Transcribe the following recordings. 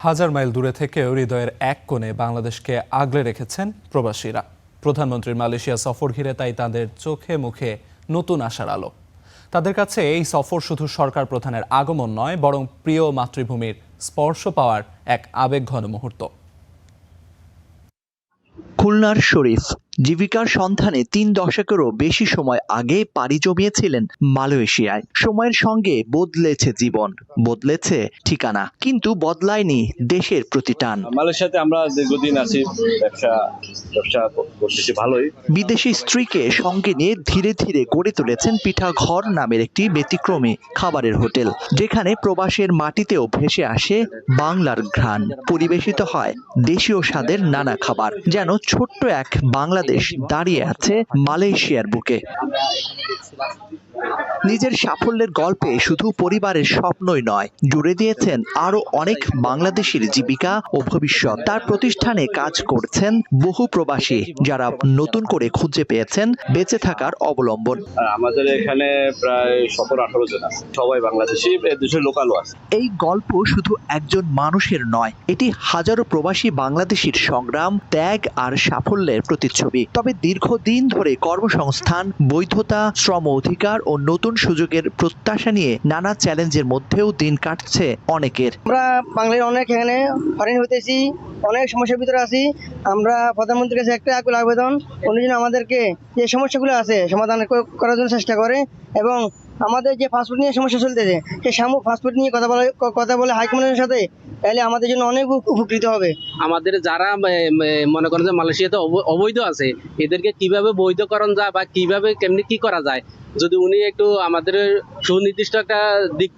হাজার মাইল দূরে থেকেও হৃদয়ের এক কোণে বাংলাদেশকে আগলে রেখেছেন প্রবাসীরা। প্রধানমন্ত্রীর মালয়েশিয়া সফর ঘিরে তাই তাদের চোখে মুখে নতুন আশার আলো। তাদের কাছে এই সফর শুধু সরকার প্রধানের আগমন নয়, বরং প্রিয় মাতৃভূমির স্পর্শ পাওয়ার এক আবেগঘন মুহূর্ত। খুলনার শরীফ জীবিকার সন্ধানে ৩ দশকেরও বেশি সময় আগে পাড়ি জমিয়েছিলেন মালয়েশিয়ায়। সময়ের সঙ্গে বদলেছে জীবন, বদলেছে ঠিকানা, কিন্তু বদলায়নি দেশের প্রতি টান। মালয়েশিয়াতে আমরা দীর্ঘদিন আছি, ব্যবসা করতেছি ভালোই। বিদেশি স্ত্রীকে সঙ্গে নিয়ে ধীরে ধীরে গড়ে তুলেছেন পিঠাঘর নামের একটি ব্যতিক্রমী খাবারের হোটেল, যেখানে প্রবাসের মাটিতেও ভেসে আসে বাংলার ঘ্রাণ। পরিবেশিত হয় দেশীয় স্বাদের নানা খাবার, যেন ছোট্ট এক বাংলাদেশ দাঁড়িয়ে আছে মালয়েশিয়ার বুকে। নিজের সাফল্যের গল্পে শুধু পরিবারের স্বপ্নই নয়, জুড়ে দিয়েছেন আরো অনেক বাংলাদেশির জীবিকা ও ভবিষ্যৎ। তার প্রতিষ্ঠানে কাজ করছেন বহু প্রবাসী, যারা নতুন করে খুঁজে পেয়েছেন বেঁচে থাকার অবলম্বন। আমাদের এখানে প্রায় 17-18 জন আছে, সবাই বাংলাদেশি, দেশের লোকালও আছে। এই গল্প শুধু একজন মানুষের নয়, এটি হাজারো প্রবাসী বাংলাদেশির সংগ্রাম, ত্যাগ আর সাফল্যের প্রতিচ্ছবি। তবে দীর্ঘদিন ধরে কর্মসংস্থান, বৈধতা, শ্রম অধিকার ও নতুন সুযোগের প্রত্যাশা নিয়ে নানা চ্যালেঞ্জের মধ্যেও দিন কাটছে অনেকের। আমরা বাংলায় অনেক এখানে হয়রানি হইতেছি, অনেক সমস্যার ভিতরে আছি। আমরা প্রধানমন্ত্রীর কাছে একটা আকুল আবেদন, উনি যেন আমাদেরকে যে সমস্যাগুলো আছে সমাধান করার জন্য চেষ্টা করে, এবং আমাদের যে ফাস্টফুড নিয়ে সমস্যা চলতেছে সেই ফাস্টফুড নিয়ে কথা বলে হাইকমান্ডের সাথে, তাহলে আমাদের জন্য অনেক উপকৃত হবে। আমাদের যারা মনে করেন যে মালয়েশিয়াতে অবৈধ আছে, এদেরকে কিভাবে বৈধকরণ যায় বা কিভাবে কেমনি কি করা যায়, যদি উনি একটু আমাদের সুনির্দিষ্ট একটা দিক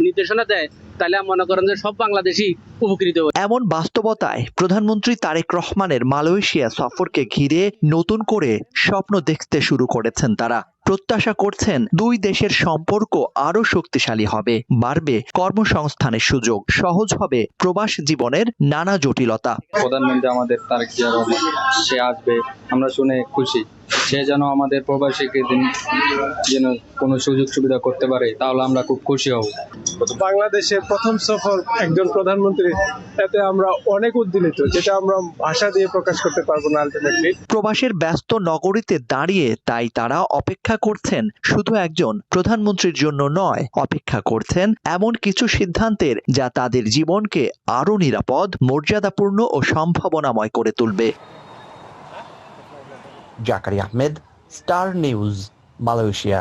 নির্দেশনা দেয়, তাহলে মনে করেন যে সব বাংলাদেশি উপকৃত হবে। এমন বাস্তবতায় প্রধানমন্ত্রী তারেক রহমানের মালয়েশিয়া সফরকে ঘিরে নতুন করে স্বপ্ন দেখতে শুরু করেছেন তারা। প্রত্যাশা করছেন দুই দেশের সম্পর্ক আরো শক্তিশালী হবে, বাড়বে কর্মসংস্থানের সুযোগ, সহজ হবে প্রবাস জীবনের নানা জটিলতা। প্রধানমন্ত্রী আমাদের তারেক জিয়া রহমান, সে আসবে, আমরা শুনে খুশি। সে যেন আমাদের প্রবাসীকে যেন কোনো সুযোগ সুবিধা করতে পারে, তাহলে আমরা খুব খুশি হব। বাংলাদেশের প্রথম সফর একজন প্রধানমন্ত্রী, এতে আমরা অনেক উদ্দীপিত, যেটা আমরা ভাষা দিয়ে প্রকাশ করতে পারবো না আলটিমেটলি। প্রবাসের ব্যস্ত নগরীতে দাঁড়িয়ে তাই তারা অপেক্ষা করছেন শুধু একজন প্রধানমন্ত্রীর জন্য নয়, অপেক্ষা করছেন এমন কিছু সিদ্ধান্তের যা তাদের জীবনকে আরো নিরাপদ, মর্যাদাপূর্ণ ও সম্ভাবনাময় করে তুলবে। Zakaria Ahmed, star news, Malaysia.